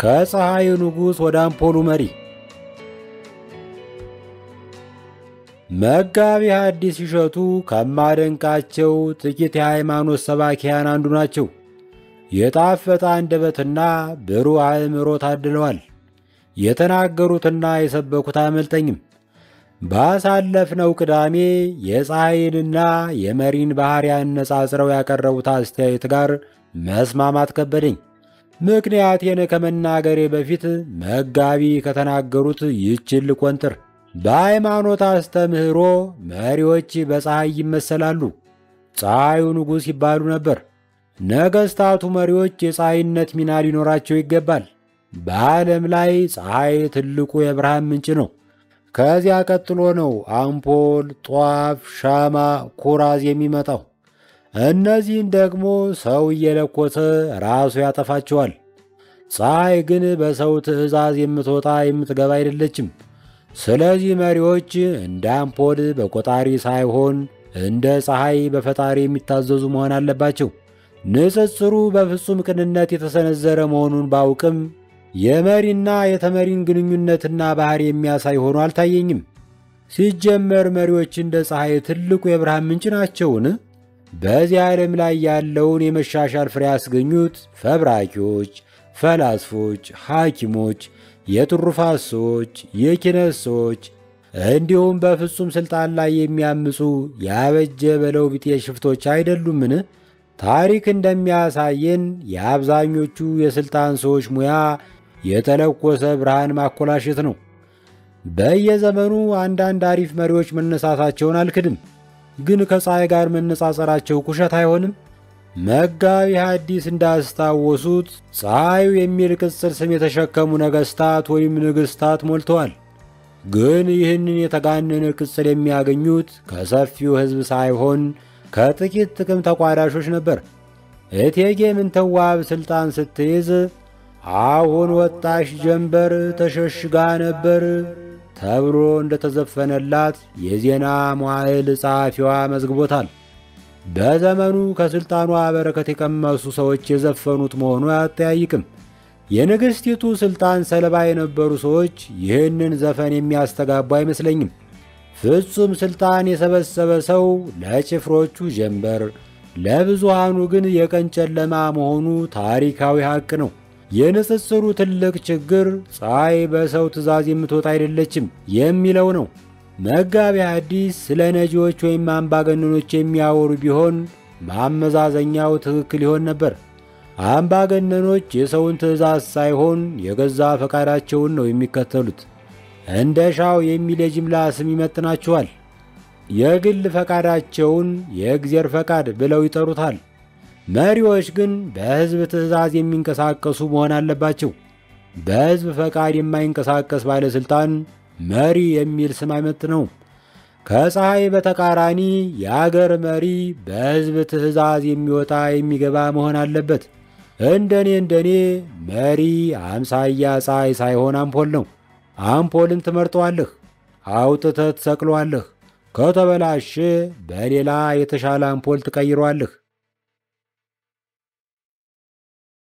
ከፀሐዩ ንጉሥ ወደ አምፖሉ መሪ መጋቢ ሐዲስ እሸቱ ከማደንቃቸው ጥቂት የሃይማኖት ሰባኪያን አንዱ ናቸው። የጣፈጠ አንደበትና ብሩህ አእምሮ ታድለዋል። የተናገሩትና የሰበኩት አያመልጠኝም። ባሳለፍነው ቅዳሜ የፀሐይንና የመሪን ባሕርይ አነጻጽረው ያቀረቡት አስተያየት ጋር መስማማት ከበደኝ። ምክንያቴን ከመናገሬ በፊት መጋቢ ከተናገሩት ይህችን ልቆንጥር። በሃይማኖት አስተምህሮ መሪዎች በፀሐይ ይመሰላሉ። ፀሐዩ ንጉሥ ይባሉ ነበር። ነገሥታቱ መሪዎች የፀሐይነት ሚና ሊኖራቸው ይገባል። በዓለም ላይ ፀሐይ ትልቁ የብርሃን ምንጭ ነው። ከዚያ ቀጥሎ ነው አምፖል፣ ጧፍ፣ ሻማ፣ ኩራዝ የሚመጣው። እነዚህን ደግሞ ሰው እየለኮሰ ራሱ ያጠፋቸዋል። ፀሐይ ግን በሰው ትእዛዝ የምትወጣ የምትገባ አይደለችም። ስለዚህ መሪዎች እንደ አምፖል በቆጣሪ ሳይሆን እንደ ፀሐይ በፈጣሪ የሚታዘዙ መሆን አለባቸው። ንጽጽሩ በፍጹም ቅንነት የተሰነዘረ መሆኑን ባውቅም የመሪና የተመሪን ግንኙነትና ባህሪ የሚያሳይ ሆኖ አልታየኝም። ሲጀመር መሪዎች እንደ ፀሐይ ትልቁ የብርሃን ምንጭ ናቸውን? በዚህ ዓለም ላይ ያለውን የመሻሻል ፍሬ ያስገኙት ፈብራኪዎች፣ ፈላስፎች፣ ሐኪሞች፣ የትሩፋት ሰዎች፣ የኪነት ሰዎች እንዲሁም በፍጹም ሥልጣን ላይ የሚያምፁ ያበጀ በለው ቢጤ ሽፍቶች አይደሉምን? ታሪክ እንደሚያሳየን የአብዛኞቹ የሥልጣን ሰዎች ሙያ የተለኮሰ ብርሃን ማኮላሸት ነው። በየዘመኑ አንዳንድ አሪፍ መሪዎች መነሳታቸውን አልክድም፣ ግን ከፀሐይ ጋር መነጻጸራቸው ኩሸት አይሆንም? መጋቢ ሐዲስ እንዳስታወሱት ፀሐዩ የሚል ቅጽል ስም የተሸከሙ ነገሥታት ወይም ንግሥታት ሞልተዋል። ግን ይህንን የተጋነነ ቅጽል የሚያገኙት ከሰፊው ሕዝብ ሳይሆን ከጥቂት ጥቅም ተቋዳሾች ነበር። እቴጌ ምንትዋብ ሥልጣን ስትይዝ አሁን ወጣሽ ጀንበር ተሸሽጋ ነበር ተብሎ እንደተዘፈነላት የዜና መዋዕል ጸሐፊዋ መዝግቦታል። በዘመኑ ከሥልጣኗ በረከት የቀመሱ ሰዎች የዘፈኑት መሆኑ አያጠያይቅም። የንግሥቲቱ ሥልጣን ሰለባ የነበሩ ሰዎች ይህንን ዘፈን የሚያስተጋቡ አይመስለኝም። ፍጹም ሥልጣን የሰበሰበ ሰው ለጭፍሮቹ ጀንበር፣ ለብዙሃኑ ግን የቀን ጨለማ መሆኑ ታሪካዊ ሐቅ ነው። የንጽጽሩ ትልቅ ችግር ፀሐይ በሰው ትእዛዝ የምትወጣ አይደለችም የሚለው ነው። መጋቢ ሐዲስ ስለ ነጂዎች ወይም አምባገነኖች የሚያወሩ ቢሆን ማመዛዘኛው ትክክል ይሆን ነበር። አምባገነኖች የሰውን ትእዛዝ ሳይሆን የገዛ ፈቃዳቸውን ነው የሚከተሉት። እንደ ሻው የሚል የጅምላ ስም ይመጥናቸዋል። የግል ፈቃዳቸውን የእግዚአብሔር ፈቃድ ብለው ይጠሩታል። መሪዎች ግን በሕዝብ ትእዛዝ የሚንቀሳቀሱ መሆን አለባቸው። በሕዝብ ፈቃድ የማይንቀሳቀስ ባለሥልጣን መሪ የሚል ስም አይመጥነውም። ከፀሐይ በተቃራኒ የአገር መሪ በሕዝብ ትእዛዝ የሚወጣ የሚገባ መሆን አለበት። እንደኔ መሪ አምሳያ ፀሐይ ሳይሆን አምፖል ነው። አምፖልን ትመርጠዋለህ፣ አውጥተህ ትሰቅለዋለህ። ከተበላሸ በሌላ የተሻለ አምፖል ትቀይረዋለህ።